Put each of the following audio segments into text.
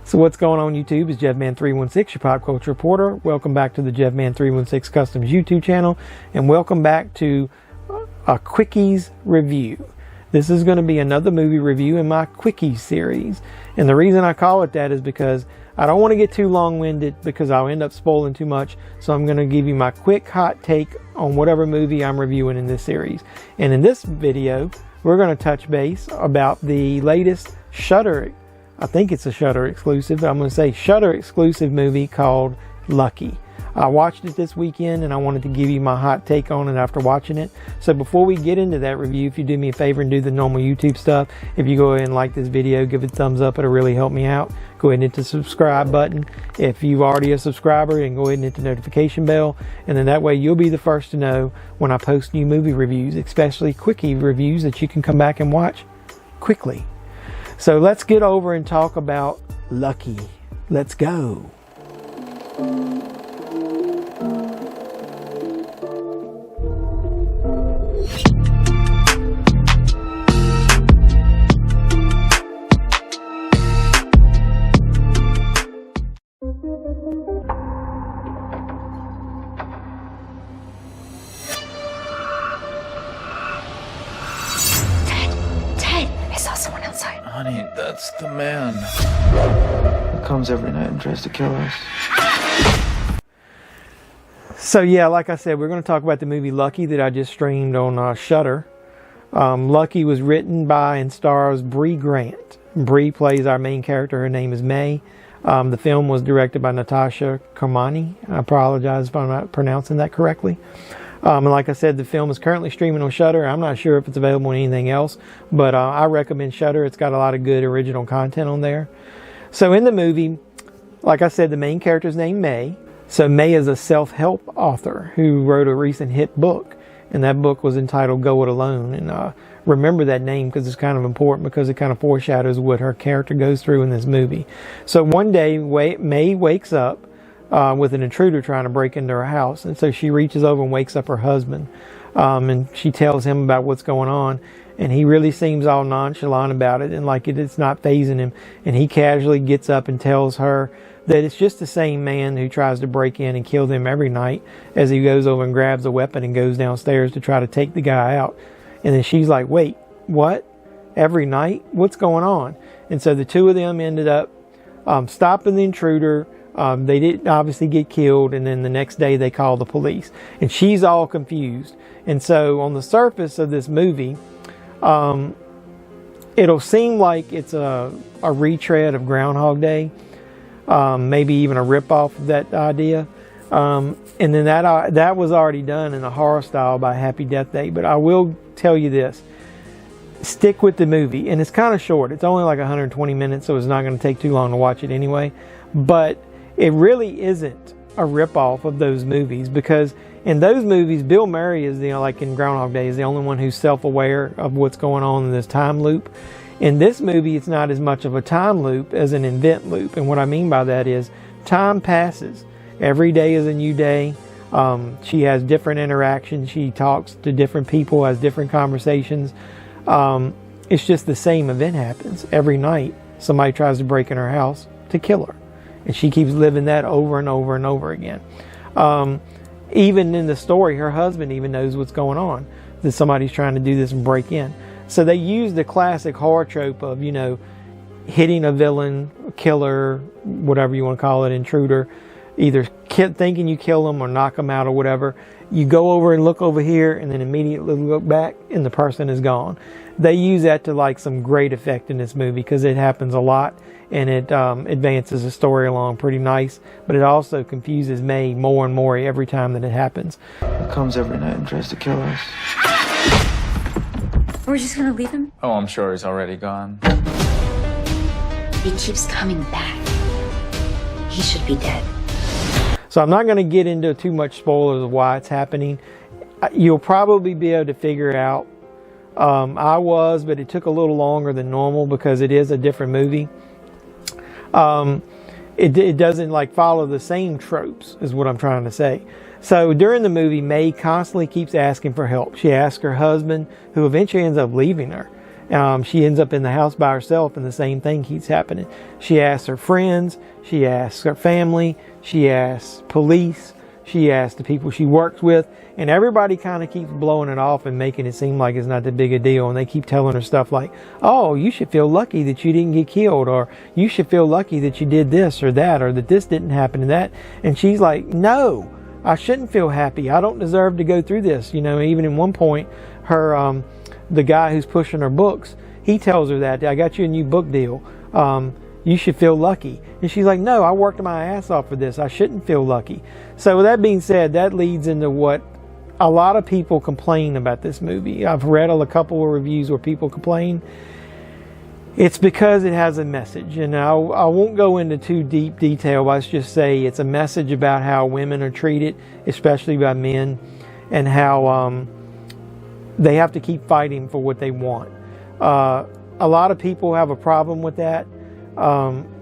So what's going on YouTube is JevMan316, your pop culture reporter. Welcome back to the JevMan316 Customs YouTube channel, and welcome back to a Quickies review. This is going to be another movie review in my Quickies series, and the reason I call it that is because I don't want to get too long-winded because I'll end up spoiling too much. So I'm going to give you my quick hot take on whatever movie I'm reviewing in this series. And in this video, we're going to touch base about the latest Shudder, I think it's a Shudder exclusive, but I'm going to say Shudder exclusive movie called Lucky. I watched it this weekend and I wanted to give you my hot take on it after watching it. So before we get into that review, if you do me a favor and do the normal YouTube stuff, if you go ahead and like this video, give it a thumbs up, it'll really help me out. Go ahead and hit the subscribe button. If you're already a subscriber, and go ahead and hit the notification bell, and then that way you'll be the first to know when I post new movie reviews, especially quickie reviews that you can come back and watch quickly. So let's get over and talk about Lucky. Let's go. Honey, that's the man who comes every night and tries to kill us. So yeah, like I said, we're going to talk about the movie Lucky that I just streamed on Shudder. Lucky was written by and stars Brea Grant. Brea plays our main character. Her name is May. The film was directed by Natasha Kermani. I apologize if I'm not pronouncing that correctly. And like I said, the film is currently streaming on Shudder. I'm not sure if it's available on anything else, but I recommend Shudder. It's got a lot of good original content on there. So in the movie, like I said, the main character is named May. So May is a self-help author who wrote a recent hit book, and that book was entitled Go It Alone. And remember that name because it's kind of important, because it kind of foreshadows what her character goes through in this movie. So one day, May wakes up with an intruder trying to break into her house, and so she reaches over and wakes up her husband, and she tells him about what's going on, and he really seems all nonchalant about it, and like it's not fazing him, and he casually gets up and tells her that it's just the same man who tries to break in and kill them every night, as he goes over and grabs a weapon and goes downstairs to try to take the guy out. And then she's like, wait, what? Every night? What's going on? And so the two of them ended up stopping the intruder. They didn't obviously get killed, and then the next day they call the police, and she's all confused. And so on the surface of this movie, it'll seem like it's a retread of Groundhog Day, maybe even a ripoff of that idea, and then that was already done in a horror style by Happy Death Day. But I will tell you this: stick with the movie, and it's kind of short. It's only like 120 minutes, so it's not going to take too long to watch it anyway. But it really isn't a ripoff of those movies, because in those movies, Bill Murray is like in Groundhog Day, is the only one who's self-aware of what's going on in this time loop. In this movie, it's not as much of a time loop as an event loop, and what I mean by that is time passes. Every day is a new day. She has different interactions. She talks to different people, has different conversations. It's just the same event happens every night. Somebody tries to break in her house to kill her. And she keeps living that over and over and over again. Even in the story, her husband even knows what's going on, that somebody's trying to do this and break in. So they use the classic horror trope of, you know, hitting a villain, killer, whatever you want to call it, intruder, either thinking you kill them or knock them out or whatever. You go over and look over here and then immediately look back and the person is gone. They use that to like some great effect in this movie because it happens a lot, and it advances the story along pretty nice, but it also confuses May more and more every time that it happens. He comes every night and tries to kill us. We're just gonna leave him? Oh, I'm sure he's already gone. He keeps coming back. He should be dead. So I'm not going to get into too much spoilers of why it's happening. You'll probably be able to figure out. I was, but it took a little longer than normal because it is a different movie. It doesn't like follow the same tropes, is what I'm trying to say. So during the movie, May constantly keeps asking for help. She asks her husband, who eventually ends up leaving her. She ends up in the house by herself, and the same thing keeps happening. She asks her friends, she asks her family, she asks police, she asks the people she works with, and everybody kind of keeps blowing it off and making it seem like it's not that big a deal. And they keep telling her stuff like, oh, you should feel lucky that you didn't get killed, or you should feel lucky that you did this or that, or that this didn't happen and that. And she's like, no, I shouldn't feel happy. I don't deserve to go through this. You know, even in one point, her the guy who's pushing her books, he tells her that, I got you a new book deal. You should feel lucky. And she's like, no, I worked my ass off for this. I shouldn't feel lucky. So with that being said, that leads into what a lot of people complain about this movie. I've read a couple of reviews where people complain. It's because it has a message. And I won't go into too deep detail, but let's just say it's a message about how women are treated, especially by men, and how they have to keep fighting for what they want. A lot of people have a problem with that.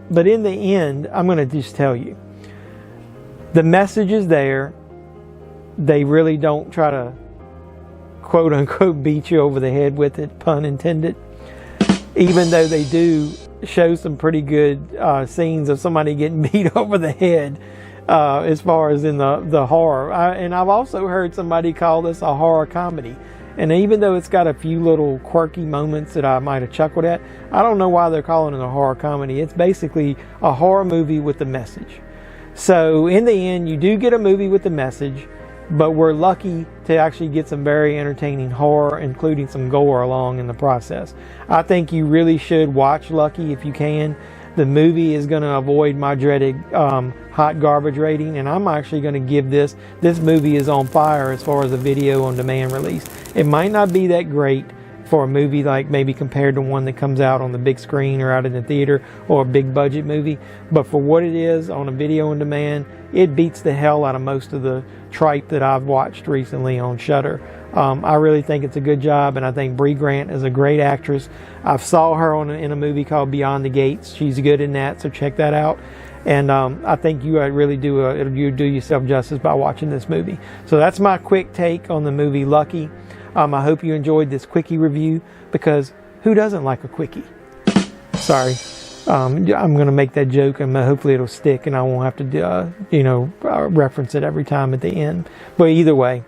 But in the end, I'm going to just tell you, the message is there. They really don't try to, quote unquote, beat you over the head with it, pun intended. Even though they do show some pretty good scenes of somebody getting beat over the head, as far as in the horror. And I've also heard somebody call this a horror comedy. And even though it's got a few little quirky moments that I might have chuckled at, I don't know why they're calling it a horror comedy. It's basically a horror movie with a message. So in the end, you do get a movie with a message, but we're lucky to actually get some very entertaining horror, including some gore along in the process. I think you really should watch Lucky if you can. The movie is going to avoid my dreaded hot garbage rating, and I'm actually going to give this movie is on fire as far as a video on demand release. It might not be that great for a movie like maybe compared to one that comes out on the big screen or out in the theater or a big budget movie, but for what it is on a video on demand, it beats the hell out of most of the tripe that I've watched recently on Shudder. I really think it's a good job, and I think Brea Grant is a great actress. I saw her in a movie called Beyond the Gates. She's good in that, so check that out. And I think you really do yourself justice by watching this movie. So that's my quick take on the movie Lucky. I hope you enjoyed this quickie review, because who doesn't like a quickie? Sorry. I'm going to make that joke, and hopefully it'll stick and I won't have to, reference it every time at the end. But either way,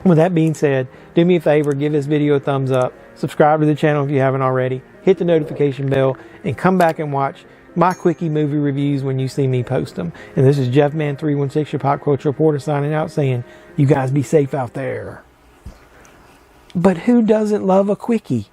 with that being said, do me a favor, give this video a thumbs up, subscribe to the channel if you haven't already, hit the notification bell, and come back and watch my quickie movie reviews when you see me post them. And this is JeffMan316, your pop culture reporter, signing out saying, you guys be safe out there. But who doesn't love a quickie?